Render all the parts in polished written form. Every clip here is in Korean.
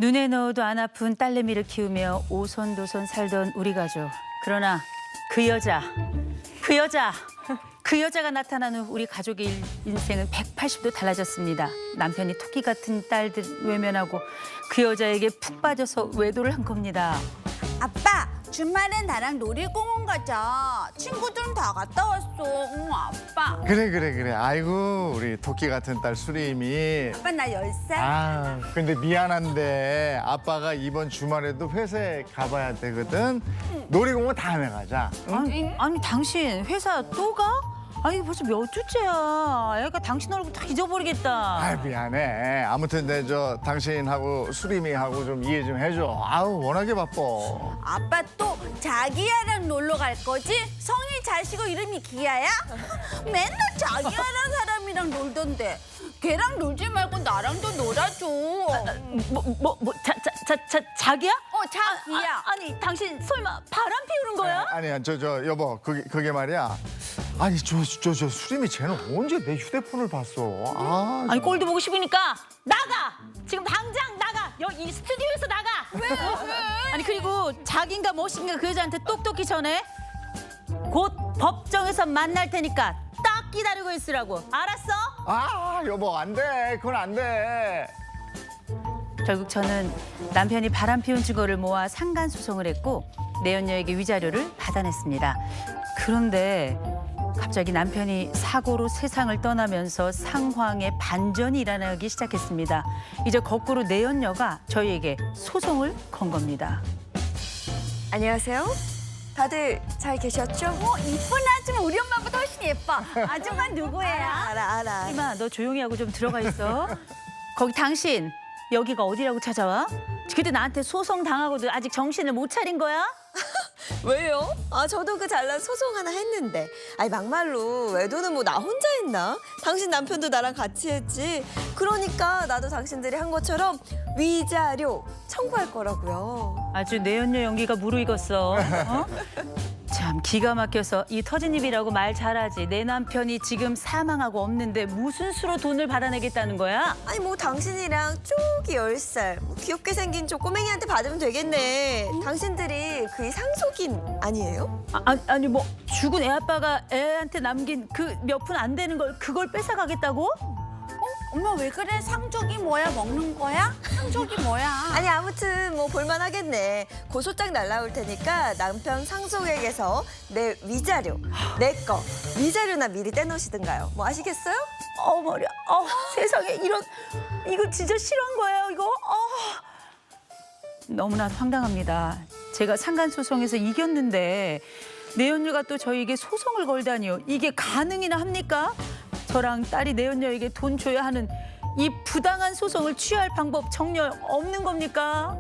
눈에 넣어도 안 아픈 딸내미를 키우며 오손도손 살던 우리 가족. 그러나 그 여자가 나타난 후 우리 가족의 인생은 180도 달라졌습니다. 남편이 토끼 같은 딸들 외면하고 그 여자에게 푹 빠져서 외도를 한 겁니다. 아빠, 주말엔 나랑 놀이공원 가자. 친구들은 다 갔다 왔어. 응, 아빠. 그래. 아이고 우리 토끼 같은 딸 수림이. 아빠 나 10살. 아 근데 미안한데 아빠가 이번 주말에도 회사에 가봐야 되거든. 놀이공원 다음에 가자. 응? 아니 당신 회사 또 가? 아니 벌써 몇 주째야. 애가 당신 얼굴 다 잊어버리겠다. 아 미안해. 아무튼 내 저 당신하고 수림이하고 좀 이해 좀 해줘. 아우 워낙에 바빠. 아빠 또 자기야랑 놀러 갈 거지? 성이 자시고 이름이 기야야? 맨날 자기야라는 사람이랑 놀던데. 걔랑 놀지 말고 나랑도 놀아줘. 자기야? 자기야. 아니 당신 설마 바람 피우는 거야? 아니야 저 여보 그게 말이야. 아니 저 수림이 쟤는 언제 내 휴대폰을 봤어? 아, 아니 꼴도 보고 싶으니까 나가! 지금 당장 나가! 여기 이 스튜디오에서 나가! 왜? 아니 그리고 자기인가 뭐신가 그 여자한테 똑똑히 전해. 곧 법정에서 만날 테니까 딱 기다리고 있으라고. 알았어? 아 여보 안 돼. 그건 안 돼. 결국 저는 남편이 바람 피운 증거를 모아 상간소송을 했고 내연녀에게 위자료를 받아냈습니다. 그런데 갑자기 남편이 사고로 세상을 떠나면서 상황의 반전이 일어나기 시작했습니다. 이제 거꾸로 내연녀가 저희에게 소송을 건 겁니다. 안녕하세요. 다들 잘 계셨죠? 이쁜 아줌마 우리 엄마보다 훨씬 예뻐. 아줌마 누구예요? 알아. 이마 너 조용히 하고 좀 들어가 있어. 거기 당신 여기가 어디라고 찾아와? 그때 나한테 소송 당하고도 아직 정신을 못 차린 거야? 왜요? 저도 그 잘난 소송 하나 했는데. 막말로 외도는 뭐 나 혼자 했나? 당신 남편도 나랑 같이 했지. 그러니까 나도 당신들이 한 것처럼 위자료 청구할 거라고요. 아주 내연녀 연기가 무르익었어. 어? 참 기가 막혀서 이 터진 입이라고 말 잘하지. 내 남편이 지금 사망하고 없는데 무슨 수로 돈을 받아내겠다는 거야? 아니 뭐 당신이랑 쪼기 10살 뭐 귀엽게 생긴 저 꼬맹이한테 받으면 되겠네. 당신들이 그의 상속인 아니에요? 아니 뭐 죽은 애 아빠가 애한테 남긴 그 몇 푼 안 되는 걸 그걸 뺏어가겠다고? 엄마 왜 그래? 상족이 뭐야? 먹는 거야? 상족이 뭐야? 아니 아무튼 뭐 볼만하겠네. 고소장 날라올 테니까 남편 상속액에서 내 위자료, 내 거 위자료나 미리 떼놓으시든가요. 뭐 아시겠어요? 머리야. 세상에 이거 진짜 실화인 거예요 이거? 너무나 황당합니다. 제가 상간소송에서 이겼는데 내연녀가 또 저희에게 소송을 걸다니요. 이게 가능이나 합니까? 저랑 딸이 내연녀에게 돈 줘야 하는 이 부당한 소송을 취할 방법 정녕 없는 겁니까?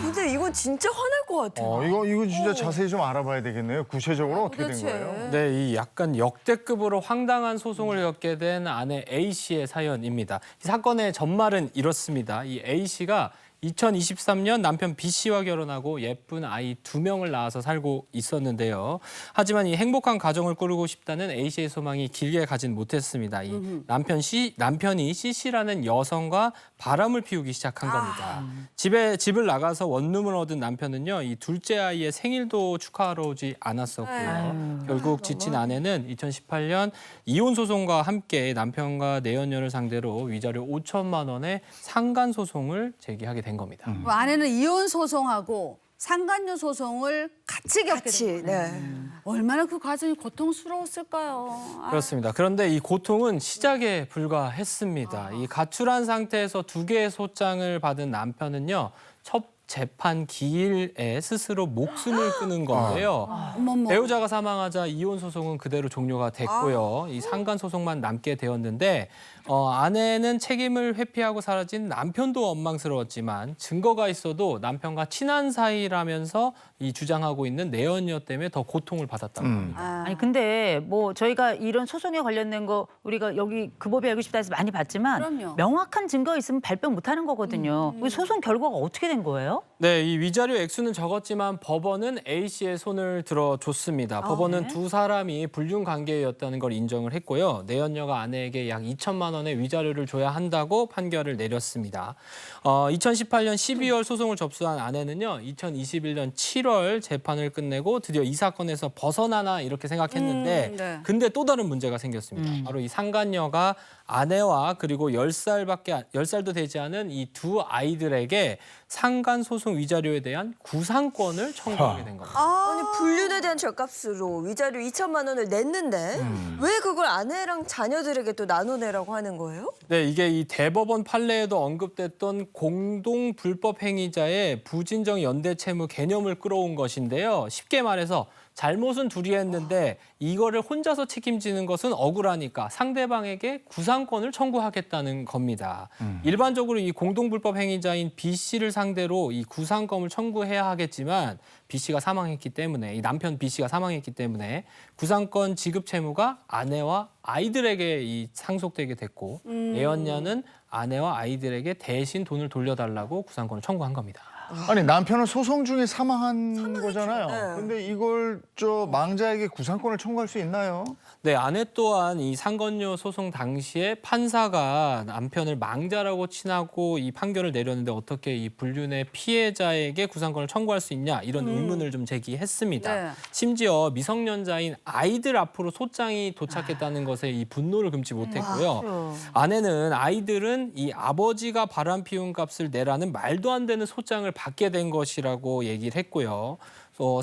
근데 이건 진짜 화날 것 같아요. 이거 진짜 자세히 좀 알아봐야 되겠네요. 구체적으로 어떻게 된 거예요? 네, 이 약간 역대급으로 황당한 소송을 겪게 된 아내 A 씨의 사연입니다. 이 사건의 전말은 이렇습니다. 이 A 씨가 2023년 남편 B 씨와 결혼하고 예쁜 아이 2명을 낳아서 살고 있었는데요. 하지만 이 행복한 가정을 꾸리고 싶다는 A 씨의 소망이 길게 가진 못했습니다. 이 남편이 C 씨라는 여성과 바람을 피우기 시작한 겁니다. 집을 나가서 원룸을 얻은 남편은요, 이 둘째 아이의 생일도 축하하러 오지 않았었고요. 결국 지친 아내는 2018년 이혼 소송과 함께 남편과 내연녀를 상대로 위자료 5천만 원의 상간 소송을 제기하게 된 겁니다. 아내는 이혼 소송하고 상간녀 소송을 같이 겪게 된 거예요. 네. 얼마나 그 과정이 고통스러웠을까요? 그렇습니다. 그런데 이 고통은 시작에 불과했습니다. 이 가출한 상태에서 2개의 소장을 받은 남편은요, 첫 재판 기일에 스스로 목숨을 끊은 건데요. 어머머. 배우자가 사망하자 이혼 소송은 그대로 종료가 됐고요. 이 상간 소송만 남게 되었는데 아내는 책임을 회피하고 사라진 남편도 원망스러웠지만 증거가 있어도 남편과 친한 사이라면서 이 주장하고 있는 내연녀 때문에 더 고통을 받았다고 합니다. 아니 근데 뭐 저희가 이런 소송에 관련된 거 우리가 여기 그 법이 알고 싶다 해서 많이 봤지만 그럼요. 명확한 증거 있으면 발병 못 하는 거거든요. 이 소송 결과가 어떻게 된 거예요? 네, 이 위자료 액수는 적었지만 법원은 A 씨의 손을 들어줬습니다. 법원은 두 사람이 불륜 관계였다는 걸 인정을 했고요. 내연녀가 아내에게 약 2천만 원의 위자료를 줘야 한다고 판결을 내렸습니다. 2018년 12월 소송을 접수한 아내는요, 2021년 7월 재판을 끝내고 드디어 이 사건에서 벗어나나 이렇게 생각했는데 네. 근데 또 다른 문제가 생겼습니다. 바로 이 상간녀가 아내와 그리고 10살도 되지 않은 이 두 아이들에게 상간 소송 위자료에 대한 구상권을 청구하게 된 겁니다. 아니 불륜에 대한 죗값으로 위자료 2천만 원을 냈는데 왜 그걸 아내랑 자녀들에게 또 나눠내라고 하는 거예요? 네, 이게 이 대법원 판례에도 언급됐던 공동 불법 행위자의 부진정 연대 채무 개념을 끌어온 것인데요. 쉽게 말해서 잘못은 둘이 했는데 이거를 혼자서 책임지는 것은 억울하니까 상대방에게 구상권을 청구하겠다는 겁니다. 일반적으로 이 공동불법 행위자인 B 씨를 상대로 이 구상권을 청구해야 하겠지만 B 씨가 사망했기 때문에 이 남편 B 씨가 사망했기 때문에 구상권 지급 채무가 아내와 아이들에게 이 상속되게 됐고 내연녀는 아내와 아이들에게 대신 돈을 돌려달라고 구상권을 청구한 겁니다. 아니 남편은 소송 중에 사망한 거잖아요. 네. 근데 이걸 저 망자에게 구상권을 청구할 수 있나요? 네, 아내 또한 이 상간녀 소송 당시에 판사가 남편을 망자라고 칭하고 이 판결을 내렸는데 어떻게 이 불륜의 피해자에게 구상권을 청구할 수 있냐 이런 의문을 좀 제기했습니다. 네. 심지어 미성년자인 아이들 앞으로 소장이 도착했다는 것에 이 분노를 금치 못했고요. 아내는 아이들은 이 아버지가 바람 피운 값을 내라는 말도 안 되는 소장을 받게 된 것이라고 얘기를 했고요.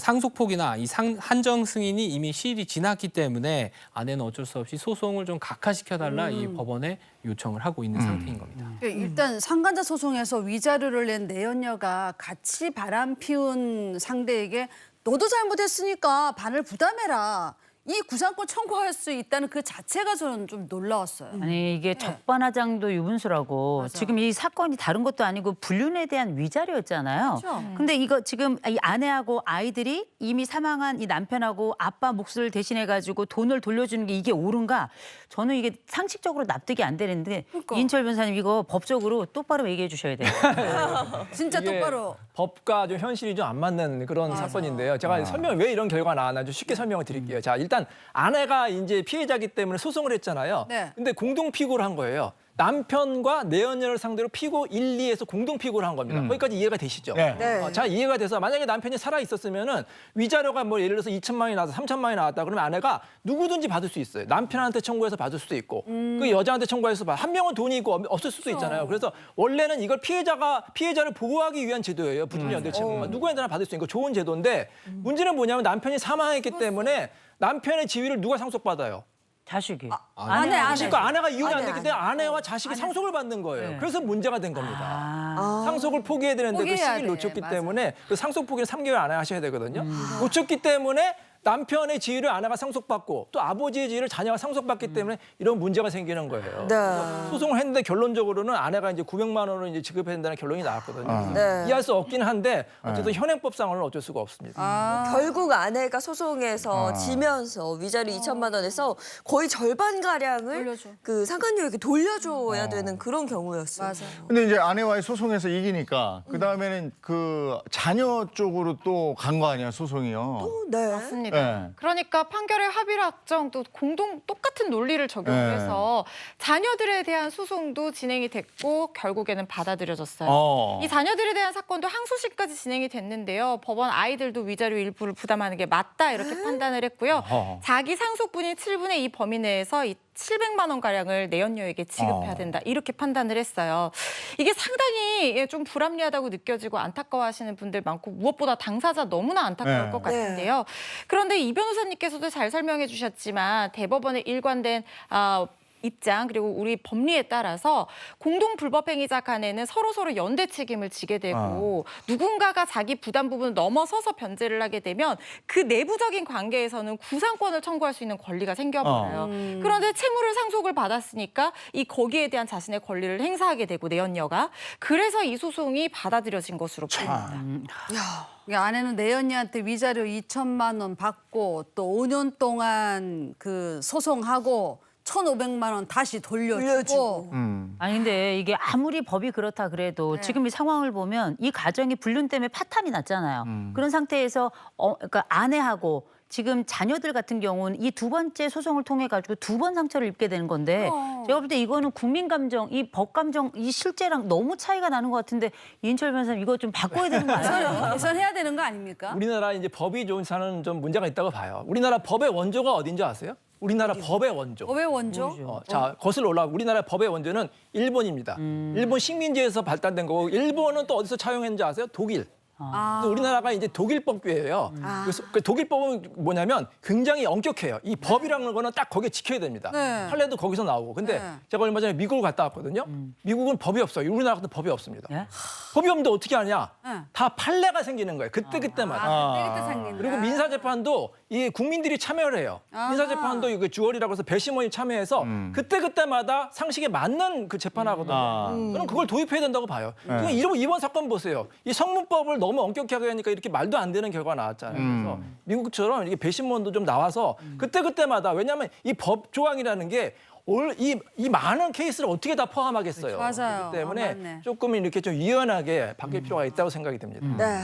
상속폭이나 이 한정 승인이 이미 시일이 지났기 때문에 아내는 어쩔 수 없이 소송을 좀 각하시켜달라 이 법원에 요청을 하고 있는 상태인 겁니다. 일단 상간자 소송에서 위자료를 낸 내연녀가 같이 바람 피운 상대에게 너도 잘못했으니까 반을 부담해라. 이 구상권 청구할 수 있다는 그 자체가 저는 좀 놀라웠어요. 아니 이게 적반하장도 유분수라고 맞아. 지금 이 사건이 다른 것도 아니고 불륜에 대한 위자료였잖아요. 그렇죠. 근데 이거 지금 이 아내하고 아이들이 이미 사망한 이 남편하고 아빠 몫을 대신해 가지고 돈을 돌려주는 게 이게 옳은가? 저는 이게 상식적으로 납득이 안 되는데 그러니까. 이인철 변호사님 이거 법적으로 똑바로 얘기해 주셔야 돼요. 진짜 이게 똑바로. 법과 좀 현실이 좀 안 맞는 그런 사건인데요. 제가 설명 왜 이런 결과가 나왔나 좀 쉽게 설명을 드릴게요. 자, 일단 아내가 이제 피해자기 때문에 소송을 했잖아요. 네. 근데 공동 피고를 한 거예요. 남편과 내연녀를 상대로 피고 1, 2에서 공동 피고를 한 겁니다. 거기까지 이해가 되시죠? 네. 네. 자, 이해가 돼서 만약에 남편이 살아 있었으면은 위자료가 뭐 예를 들어서 2천만 원이 나왔다, 3천만 원이 나왔다 그러면 아내가 누구든지 받을 수 있어요. 남편한테 청구해서 받을 수도 있고 그 여자한테 청구해서 한 명은 돈이 있고 없을 수도 있잖아요. 그래서 원래는 이걸 피해자를 보호하기 위한 제도예요. 부진정 연대 채무가 누구에게나 받을 수 있는 거 좋은 제도인데 문제는 뭐냐면 남편이 사망했기 때문에 남편의 지위를 누가 상속받아요? 자식이. 아내. 그러니까 아내가 이혼이 안 아내, 됐기 때문에 아내와 자식이 상속을 받는 거예요. 네. 그래서 문제가 된 겁니다. 아. 상속을 포기해야 되는데 그 포기해야 시기를 돼. 놓쳤기 맞아. 때문에 그 상속 포기는 3개월 안에 하셔야 되거든요. 놓쳤기 때문에 남편의 지위를 아내가 상속받고 또 아버지의 지위를 자녀가 상속받기 때문에 이런 문제가 생기는 거예요. 네. 소송을 했는데 결론적으로는 아내가 이제 900만 원을 이제 지급해야 된다는 결론이 나왔거든요. 네. 이해할 수 없긴 한데 어쨌든 현행법상으로는 어쩔 수가 없습니다. 결국 아내가 소송에서 지면서 위자료 2천만 원에서 거의 절반 가량을 돌려줘. 그 상간녀에게 돌려줘야 되는 그런 경우였어요. 맞아. 근데 이제 아내와의 소송에서 이기니까 그 다음에는 그 자녀 쪽으로 또 간 거 아니야 소송이요. 네. 맞습니다. 네. 그러니까 판결의 합의를 확정도 똑같은 논리를 적용해서 자녀들에 대한 소송도 진행이 됐고 결국에는 받아들여졌어요. 이 자녀들에 대한 사건도 항소심까지 진행이 됐는데요. 법원 아이들도 위자료 일부를 부담하는 게 맞다 이렇게 판단을 했고요. 자기 상속분인 7분의 2 범위 내에서 이 700만 원 가량을 내연녀에게 지급해야 된다 이렇게 판단을 했어요. 이게 상당히 좀 불합리하다고 느껴지고 안타까워하시는 분들 많고 무엇보다 당사자 너무나 안타까울 네. 것 같은데요. 그런데 이 변호사님께서도 잘 설명해 주셨지만 대법원의 일관된 입장 그리고 우리 법리에 따라서 공동 불법 행위자 간에는 서로 연대 책임을 지게 되고 누군가가 자기 부담 부분을 넘어서서 변제를 하게 되면 그 내부적인 관계에서는 구상권을 청구할 수 있는 권리가 생겨버려요. 그런데 채무를 상속을 받았으니까 이 거기에 대한 자신의 권리를 행사하게 되고 내연녀가 그래서 이 소송이 받아들여진 것으로 보입니다. 이 아내는 내연녀한테 위자료 2천만 원 받고 또 5년 동안 그 소송하고 1,500만 원 다시 돌려주고. 아니 근데 이게 아무리 법이 그렇다 그래도 네. 지금 이 상황을 보면 이 가정이 불륜 때문에 파탄이 났잖아요. 그런 상태에서 그러니까 아내하고 지금 자녀들 같은 경우는 이 두 번째 소송을 통해 가지고 두 번 상처를 입게 되는 건데 제가 볼 때 이거는 국민 감정, 이 법 감정, 이 실제랑 너무 차이가 나는 것 같은데 이인철 변호사님 이거 좀 바꿔야 되는 거 아니에요? 개선해야 되는 거 아닙니까? 우리나라 이제 법이 좀 사는 좀 문제가 있다고 봐요. 우리나라 법의 원조가 어딘지 아세요? 우리나라 법의 원조. 법의 원조? 자, 거슬러 올라가 우리나라 법의 원조는 일본입니다. 일본 식민지에서 발달된 거고 일본은 또 어디서 차용했는지 아세요? 독일. 아. 그래서 우리나라가 이제 독일법이에요. 그래서 그 독일법은 뭐냐면 굉장히 엄격해요. 이 법이라는 거는 딱 거기에 지켜야 됩니다. 네. 판례도 거기서 나오고. 근데 네. 제가 얼마 전에 미국을 갔다 왔거든요. 미국은 법이 없어요. 우리나라 같은 법이 없습니다. 예? 법이 없는데 어떻게 하냐? 네. 다 판례가 생기는 거예요. 그때마다. 그때 생긴다. 그리고 민사재판도 이 국민들이 참여를 해요. 아하. 민사재판도 이거 주얼이라고 해서 배심원이 참여해서 그때마다 상식에 맞는 그 재판하거든요. 저는 그걸 도입해야 된다고 봐요. 그러니까 이번 사건 보세요. 이 성문법을 너무 엄격하게 하니까 이렇게 말도 안 되는 결과가 나왔잖아요. 그래서 미국처럼 이게 배심원도 좀 나와서 그때마다 왜냐하면 이 법 조항이라는 게 이 많은 케이스를 어떻게 다 포함하겠어요. 맞아요. 그렇기 때문에 맞네. 조금 이렇게 좀 유연하게 바뀔 필요가 있다고 생각이 듭니다. 네,